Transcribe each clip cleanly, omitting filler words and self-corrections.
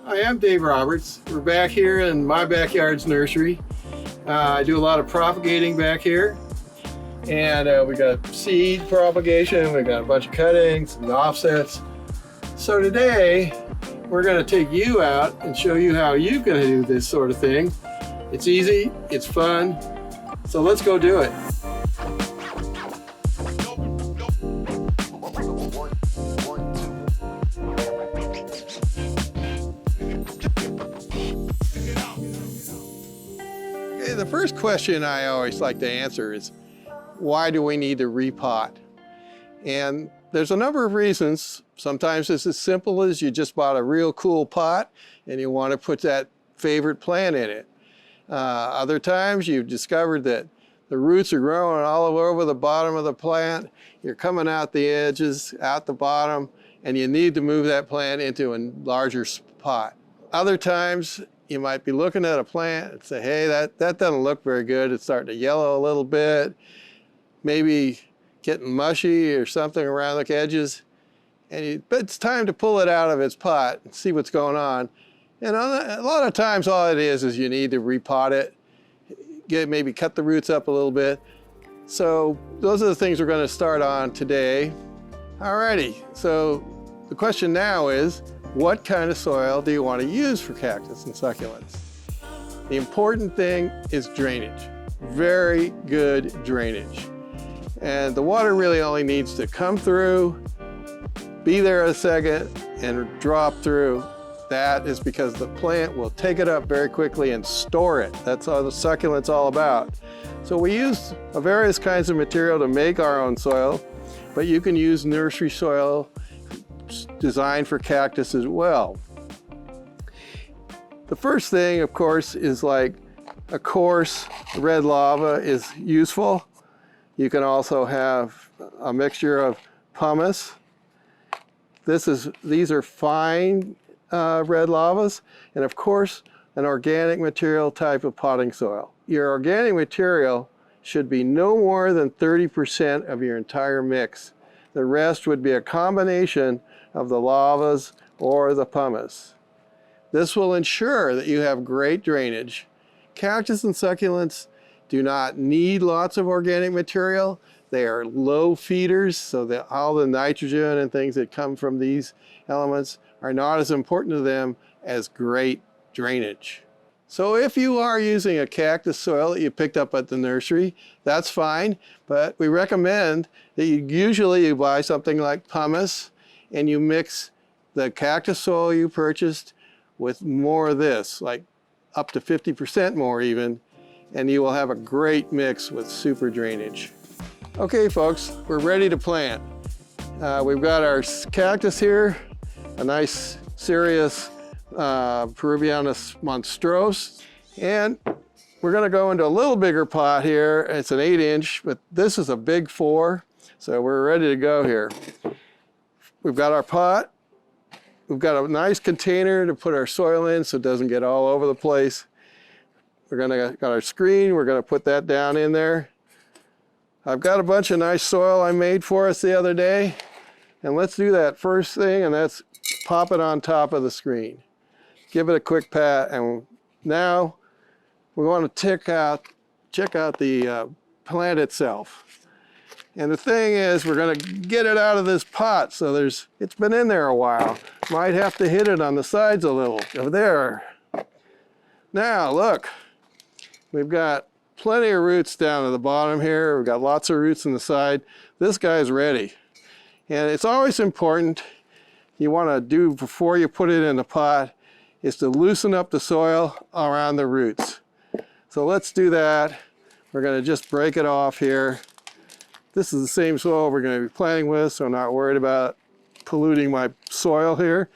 Hi, I'm Dave Roberts. We're back here in my backyard's nursery. I do a lot of propagating back here. And we got seed propagation, we got a bunch of cuttings and offsets. So today, we're going to take you out and show you how you can do this sort of thing. It's easy, it's fun, so let's go do it. Okay, the first question I always like to answer is, why do we need to repot? And there's a number of reasons. Sometimes it's as simple as you just bought a real cool pot and you want to put that favorite plant in it. Other times you've discovered that the roots are growing all over the bottom of the plant. You're coming out the edges, out the bottom, and you need to move that plant into a larger pot. Other times you might be looking at a plant and say, hey, that doesn't look very good. It's starting to yellow a little bit, maybe getting mushy or something around the edges. But it's time to pull it out of its pot and see what's going on. And a lot of times all it is you need to repot it, maybe cut the roots up a little bit. So those are the things we're going to start on today. Alrighty, so the question now is, what kind of soil do you want to use for cactus and succulents? The important thing is drainage. Very good drainage. And the water really only needs to come through, be there a second, and drop through. That is because the plant will take it up very quickly and store it. That's all the succulent's all about. So we use various kinds of material to make our own soil, but you can use nursery soil designed for cactus as well. The first thing, of course, is like a coarse red lava is useful. You can also have a mixture of pumice. These are fine red lavas, and of course, an organic material type of potting soil. Your organic material should be no more than 30% of your entire mix. The rest would be a combination of the lavas or the pumice. This will ensure that you have great drainage. Cactus and succulents do not need lots of organic material. They are low feeders, so that all the nitrogen and things that come from these elements are not as important to them as great drainage. So if you are using a cactus soil that you picked up at the nursery, that's fine, but we recommend that you buy something like pumice and you mix the cactus soil you purchased with more of this, like up to 50% more even, and you will have a great mix with super drainage. Okay folks, we're ready to plant. We've got our cactus here, a nice serious Peruvianus monstrose, and we're going to go into a little bigger pot here. It's an 8-inch, but this is a big 4, so we're ready to go here. We've got our pot. We've got a nice container to put our soil in so it doesn't get all over the place. Got our screen. We're going to put that down in there. I've got a bunch of nice soil I made for us the other day, and let's do that first thing, and that's pop it on top of the screen. Give it a quick pat, and now we want to check out the plant itself. And the thing is, we're going to get it out of this pot, so it's been in there a while. Might have to hit it on the sides a little. Over there. Now look, we've got plenty of roots down at the bottom here. We've got lots of roots on the side. This guy's ready. And it's always important, you want to do before you put it in the pot, is to loosen up the soil around the roots. So let's do that. We're going to just break it off here. This is the same soil we're going to be planting with, so I'm not worried about polluting my soil here.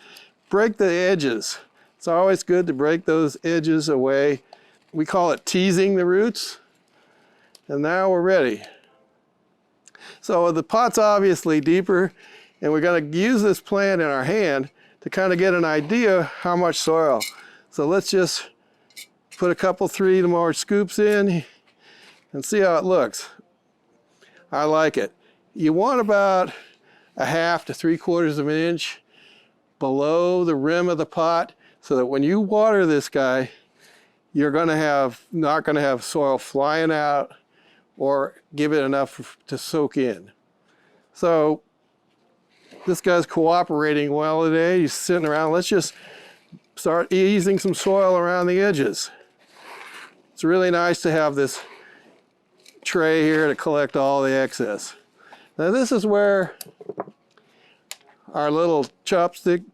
Break the edges. It's always good to break those edges away. We call it teasing the roots. And now we're ready. So the pot's obviously deeper, and we're going to use this plant in our hand to kind of get an idea how much soil. So let's just put a couple, 3 more scoops in and see how it looks. I like it. You want about a 1/2 to 3/4 of an inch below the rim of the pot. so that when you water this guy, you're not going to have soil flying out or give it enough to soak in. So this guy's cooperating well today. He's sitting around. Let's just start easing some soil around the edges. It's really nice to have this tray here to collect all the excess. Now this is where our little chopstick,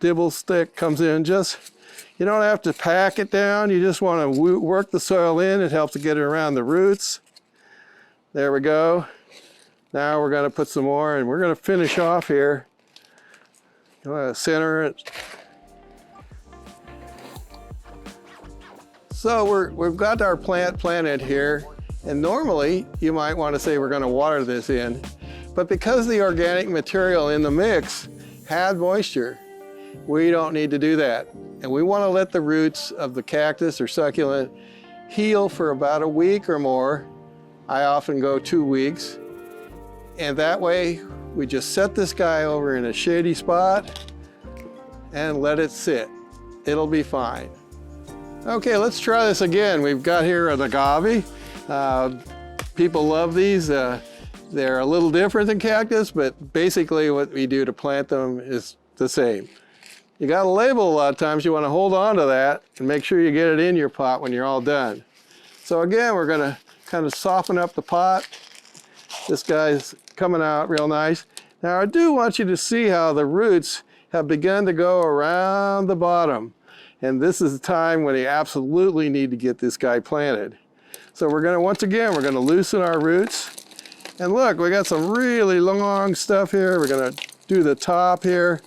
dibble stick comes in. You don't have to pack it down. You just want to work the soil in. It helps to get it around the roots. There we go. Now we're going to put some more, and we're going to finish off here. Center it. So we've got our plant planted here, and normally you might want to say we're going to water this in, but because the organic material in the mix had moisture, we don't need to do that. And we want to let the roots of the cactus or succulent heal for about a week or more. I often go 2 weeks. And that way, we just set this guy over in a shady spot and let it sit. It'll be fine. Okay, let's try this again. We've got here an agave. People love these. They're a little different than cactus, but basically what we do to plant them is the same. You got to label a lot of times. You want to hold on to that and make sure you get it in your pot when you're all done. So again, we're going to kind of soften up the pot. This guy's coming out real nice. Now I do want you to see how the roots have begun to go around the bottom. And this is the time when you absolutely need to get this guy planted. So we're going to, once again, we're going to loosen our roots. And look, we got some really long stuff here. We're going to do the top here.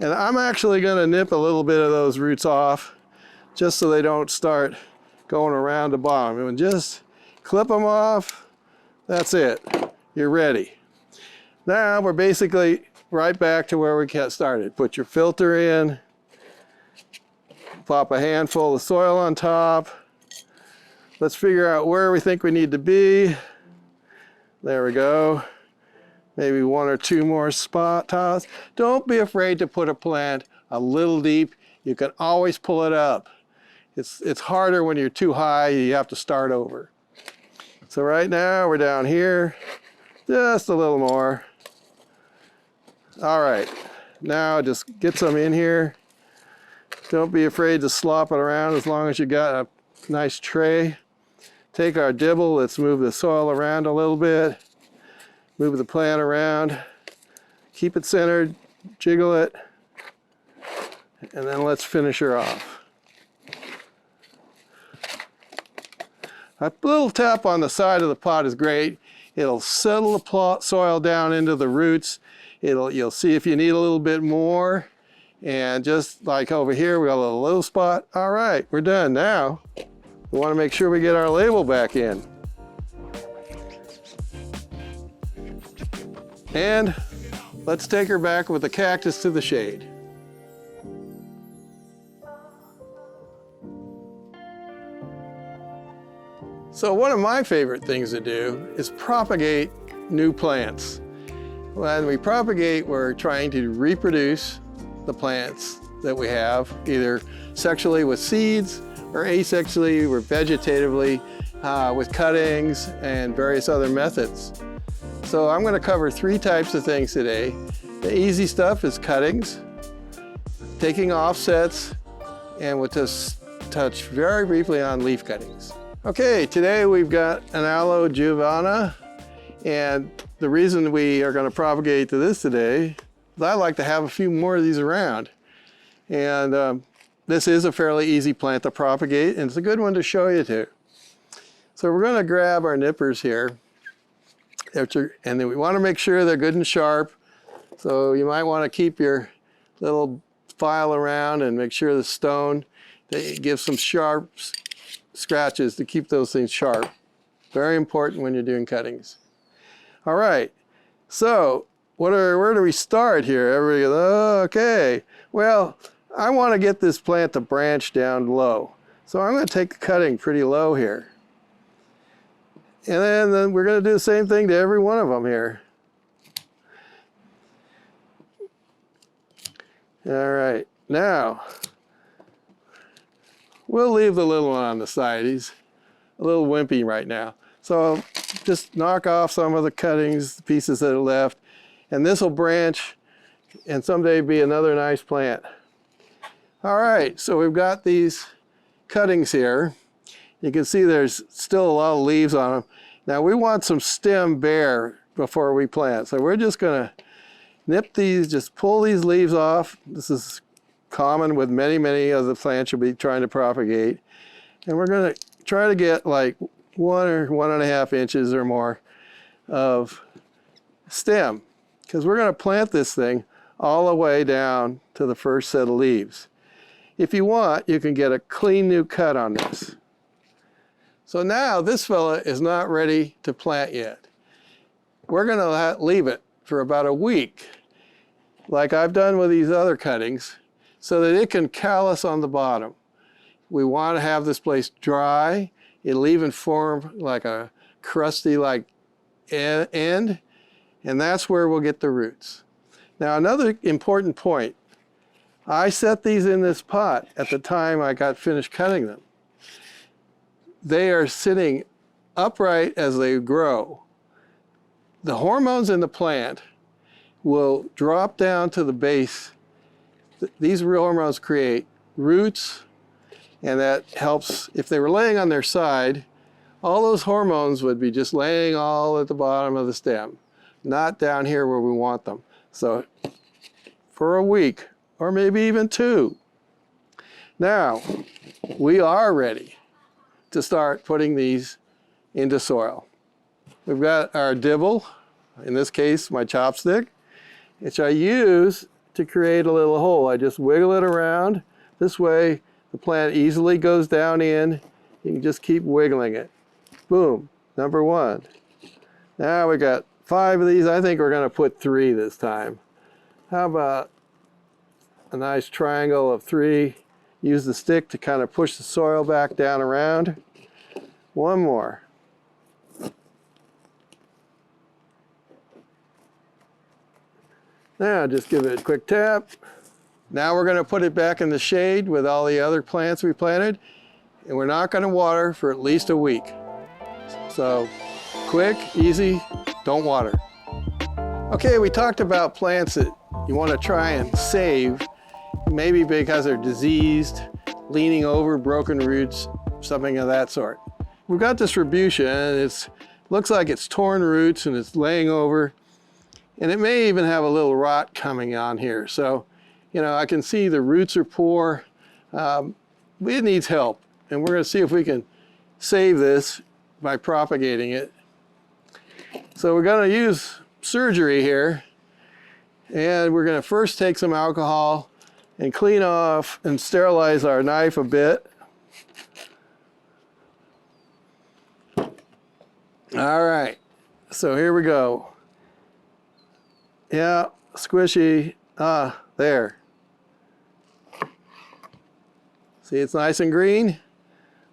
And I'm actually going to nip a little bit of those roots off just so they don't start going around the bottom. And just clip them off. That's it. You're ready. Now we're basically right back to where we started. Put your filter in. Pop a handful of soil on top. Let's figure out where we think we need to be. There we go. Maybe 1 or 2 more spot toss. Don't be afraid to put a plant a little deep. You can always pull it up. It's harder when you're too high. You have to start over. So right now we're down here. Just a little more. All right. Now just get some in here. Don't be afraid to slop it around as long as you got a nice tray. Take our dibble. Let's move the soil around a little bit. Move the plant around, keep it centered, jiggle it, and then let's finish her off. A little tap on the side of the pot is great. It'll settle the soil down into the roots. You'll see if you need a little bit more. And just like over here, we got a little spot. All right, we're done. Now, we want to make sure we get our label back in. And let's take her back with the cactus to the shade. So one of my favorite things to do is propagate new plants. When we propagate, we're trying to reproduce the plants that we have, either sexually with seeds or asexually or vegetatively with cuttings and various other methods. So I'm going to cover 3 types of things today. The easy stuff is cuttings, taking offsets, and we'll just touch very briefly on leaf cuttings. Okay, today we've got an aloe giovanna, and the reason we are going to propagate to this today is I like to have a few more of these around. And this is a fairly easy plant to propagate, and it's a good one to show you too. So we're going to grab our nippers here. And then we want to make sure they're good and sharp. So you might want to keep your little file around and make sure the stone, they give some sharp scratches to keep those things sharp. Very important when you're doing cuttings. All right, so where do we start here? Everybody goes, oh, okay. Well, I want to get this plant to branch down low. So I'm going to take the cutting pretty low here. And then we're going to do the same thing to every one of them here. All right, now We'll leave the little one on the side. He's a little wimpy right now. So just knock off some of the cuttings, the pieces that are left, and this will branch and someday be another nice plant. All right, so we've got these cuttings here. You can see there's still a lot of leaves on them. Now we want some stem bare before we plant. So we're just gonna nip these, just pull these leaves off. This is common with many of the plants you'll be trying to propagate. And we're gonna try to get like 1 or 1.5 inches or more of stem, because we're gonna plant this thing all the way down to the first set of leaves. If you want, you can get a clean new cut on this. So now this fella is not ready to plant yet. We're gonna leave it for about a week, like I've done with these other cuttings, so that it can callus on the bottom. We want to have this place dry. It'll even form like a crusty like end, and that's where we'll get the roots. Now another important point, I set these in this pot at the time I got finished cutting them. They are sitting upright as they grow. The hormones in the plant will drop down to the base. These hormones create roots, and that helps. If they were laying on their side, all those hormones would be just laying all at the bottom of the stem, not down here where we want them. So for a week, or maybe even 2. Now, we are ready to start putting these into soil. We've got our dibble, in this case my chopstick, which I use to create a little hole. I just wiggle it around. This way the plant easily goes down in. You can just keep wiggling it. Boom, number 1. Now we got 5 of these. I think we're gonna put 3 this time. How about a nice triangle of 3? Use the stick to kind of push the soil back down around. 1 more. Now just give it a quick tap. Now we're going to put it back in the shade with all the other plants we planted, and we're not going to water for at least a week. So quick, easy, don't water. Okay, we talked about plants that you want to try and save, maybe because they're diseased, leaning over, broken roots, something of that sort. We've got distribution, and it looks like it's torn roots and it's laying over, and it may even have a little rot coming on here. So, you know, I can see the roots are poor. It needs help, and we're going to see if we can save this by propagating it. So we're going to use surgery here, and we're going to first take some alcohol and clean off and sterilize our knife a bit. All right, so here we go. Yeah, squishy. There. See, it's nice and green.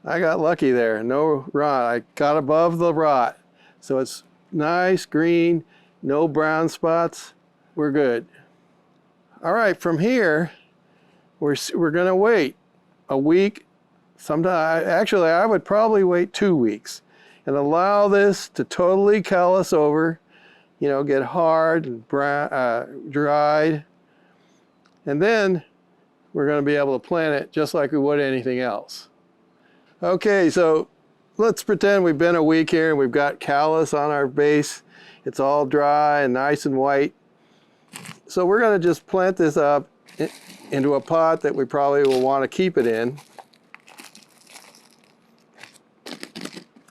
I got lucky there, no rot. I got above the rot. So it's nice, green, no brown spots. We're good. All right, from here, we're gonna wait a week. Sometime, actually, I would probably wait 2 weeks and allow this to totally callus over, you know, get hard and dried. And then we're gonna be able to plant it just like we would anything else. Okay, so let's pretend we've been a week here and we've got callus on our base. It's all dry and nice and white. So we're gonna just plant this up into a pot that we probably will want to keep it in.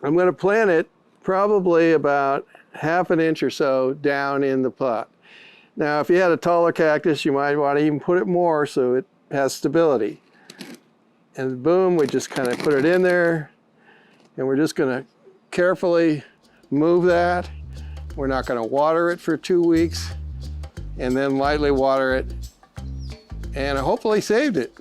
I'm going to plant it probably about 1/2 inch or so down in the pot. Now, if you had a taller cactus, you might want to even put it more so it has stability. And boom, we just kind of put it in there, and we're just going to carefully move that. We're not going to water it for 2 weeks, and then lightly water it, and I hopefully saved it.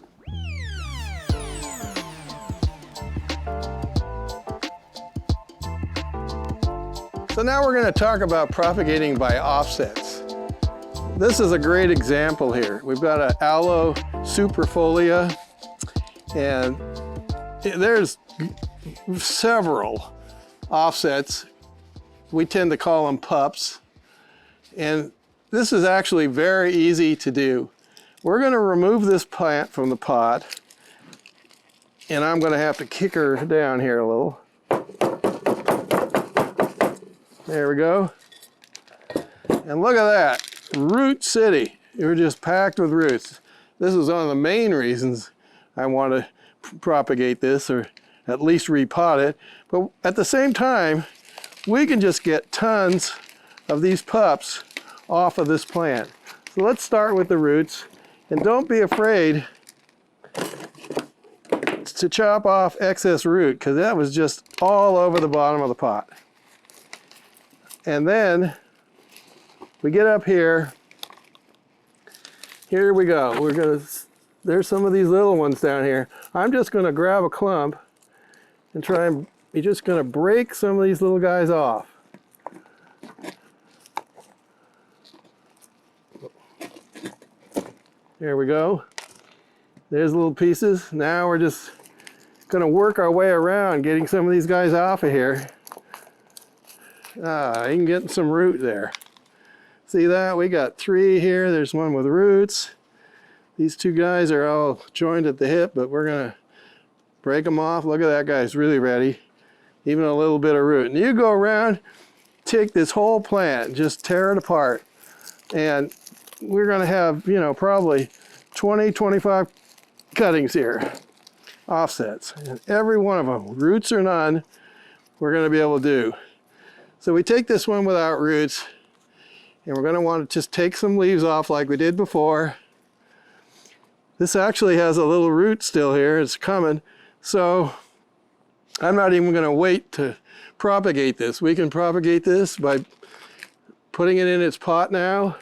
So now we're going to talk about propagating by offsets. This is a great example here. We've got an aloe superfolia, and there's several offsets. We tend to call them pups. And this is actually very easy to do. We're going to remove this plant from the pot. And I'm going to have to kick her down here a little. There we go. And look at that. Root city. You're just packed with roots. This is one of the main reasons I want to propagate this, or at least repot it. But at the same time, we can just get tons of these pups off of this plant. So let's start with the roots. And don't be afraid to chop off excess root, because that was just all over the bottom of the pot. And then we get up here. Here we go. There's some of these little ones down here. I'm just going to grab a clump and you're just going to break some of these little guys off. There we go. There's little pieces. Now we're just going to work our way around getting some of these guys off of here. You can get some root there. See that? We got 3 here. There's one with roots. These 2 guys are all joined at the hip, but we're going to break them off. Look at that guy's really ready. Even a little bit of root. And you go around, take this whole plant, just tear it apart. And we're going to have, you know, probably 20, 25 cuttings here. Offsets. And every one of them, roots or none, we're going to be able to do. So we take this one without roots, and we're going to want to just take some leaves off like we did before. This actually has a little root still here. It's coming. So I'm not even going to wait to propagate this. We can propagate this by putting it in its pot now.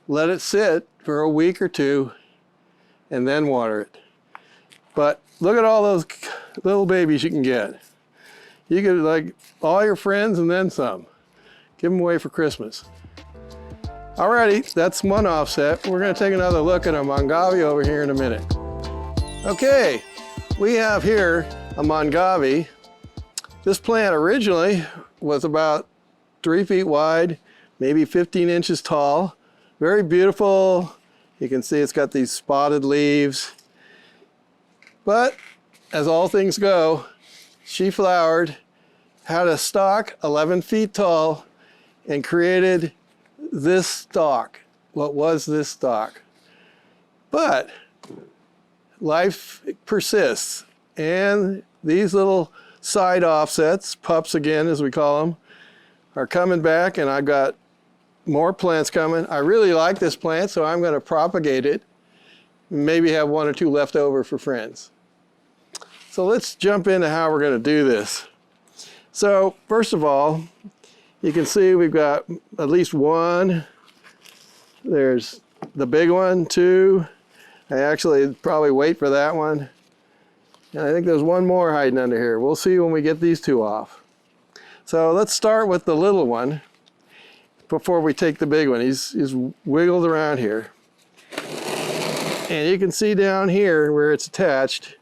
Let it sit for a week or 2 and then water it. But look at all those little babies you can get. You could, like, all your friends and then some. Give them away for Christmas. Alrighty, that's one offset. We're going to take another look at a mongave over here in a minute. Okay, we have here a mongave. This plant originally was about 3 feet wide, maybe 15 inches tall. Very beautiful. You can see it's got these spotted leaves. But as all things go, she flowered, had a stalk 11 feet tall, and created this stalk. What was this stalk? But life persists, and these little side offsets, pups again as we call them, are coming back, and I've got more plants coming. I really like this plant, so I'm going to propagate it. Maybe have 1 or 2 left over for friends. So let's jump into how we're going to do this. So first of all, you can see we've got at least 1. There's the big one, 2. I actually probably wait for that one. And I think there's 1 more hiding under here. We'll see when we get these 2 off. So let's start with the little one before we take the big one. He's wiggled around here. And you can see down here where it's attached.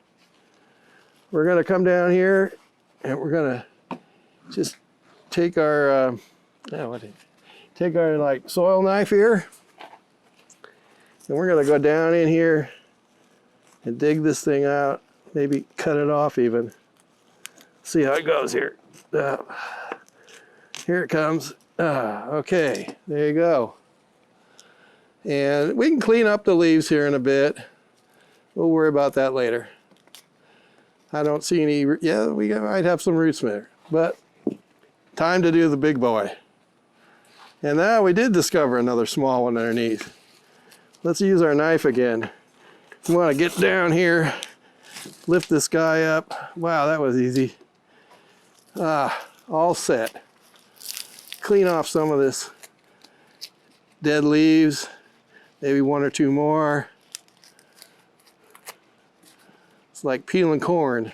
We're going to come down here and we're going to just take our like soil knife here, and we're going to go down in here and dig this thing out, maybe cut it off even. See how it goes here. Here it comes. Okay, there you go. And we can clean up the leaves here in a bit. We'll worry about that later. I don't see any, yeah, we might have some roots there, but time to do the big boy. And now we did discover another small one underneath. Let's use our knife again. We want to get down here, lift this guy up. Wow, that was easy. All set. Clean off some of this dead leaves, maybe 1 or 2 more. It's like peeling corn.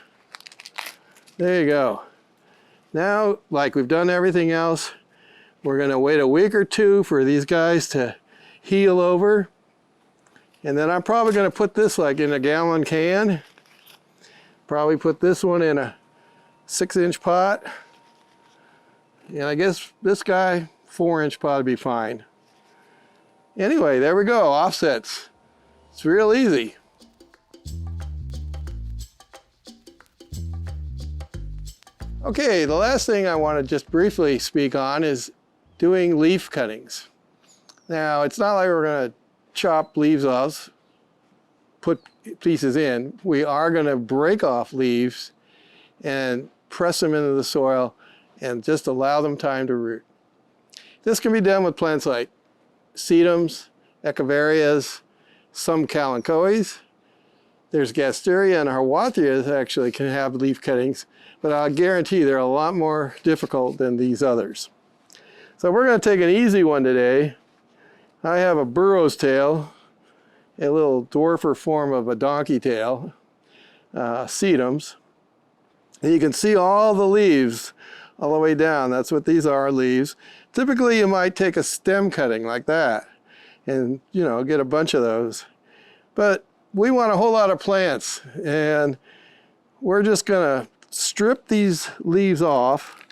There you go. Now, like we've done everything else, we're going to wait a week or 2 for these guys to heal over. And then I'm probably going to put this like in a gallon can. Probably put this one in a 6-inch pot. And I guess this guy, 4-inch pot would be fine. Anyway, there we go, offsets. It's real easy. Okay, the last thing I want to just briefly speak on is doing leaf cuttings. Now, it's not like we're going to chop leaves off, put pieces in. We are going to break off leaves and press them into the soil and just allow them time to root. This can be done with plants like sedums, echeverias, some kalanchoes. There's gasteria and Hawathia that actually can have leaf cuttings, but I'll guarantee they're a lot more difficult than these others. So we're going to take an easy one today. I have a burro's tail, a little dwarfer form of a donkey tail, sedums. And you can see all the leaves all the way down. That's what these are, leaves. Typically you might take a stem cutting like that and, you know, get a bunch of those. But we want a whole lot of plants, and we're just going to strip these leaves off.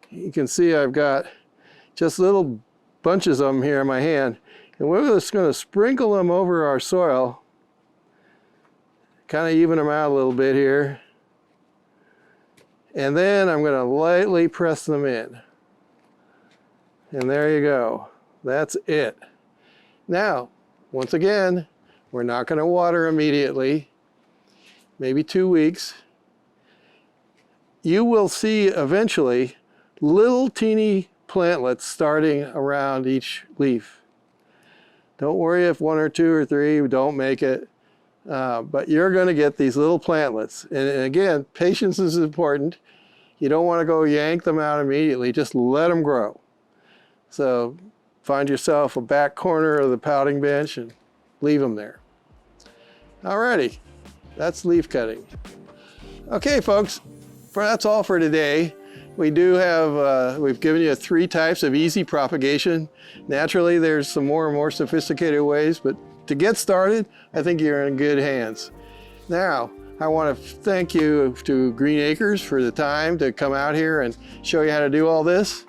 You can see I've got just little bunches of them here in my hand, and we're just going to sprinkle them over our soil, kind of even them out a little bit here, and then I'm going to lightly press them in. And there you go. That's it. Now, once again, we're not going to water immediately, maybe 2 weeks. You will see eventually little teeny plantlets starting around each leaf. Don't worry if 1 or 2 or 3 don't make it, but you're going to get these little plantlets. And again, patience is important. You don't want to go yank them out immediately, just let them grow. So find yourself a back corner of the pouting bench and leave them there. Alrighty, that's leaf cutting. Okay folks, that's all for today. We do have, we've given you 3 types of easy propagation. Naturally, there's some more and more sophisticated ways, but to get started, I think you're in good hands. Now, I want to thank you to Green Acres for the time to come out here and show you how to do all this.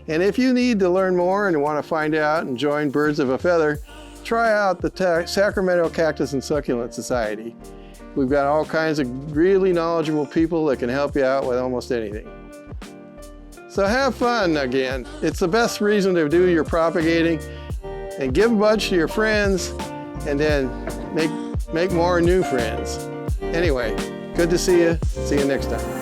And if you need to learn more and want to find out and join Birds of a Feather, try out the Sacramento Cactus and Succulent Society. We've got all kinds of really knowledgeable people that can help you out with almost anything. So have fun again. It's the best reason to do your propagating, and give a bunch to your friends, and then make more new friends. Anyway, good to see you. See you next time.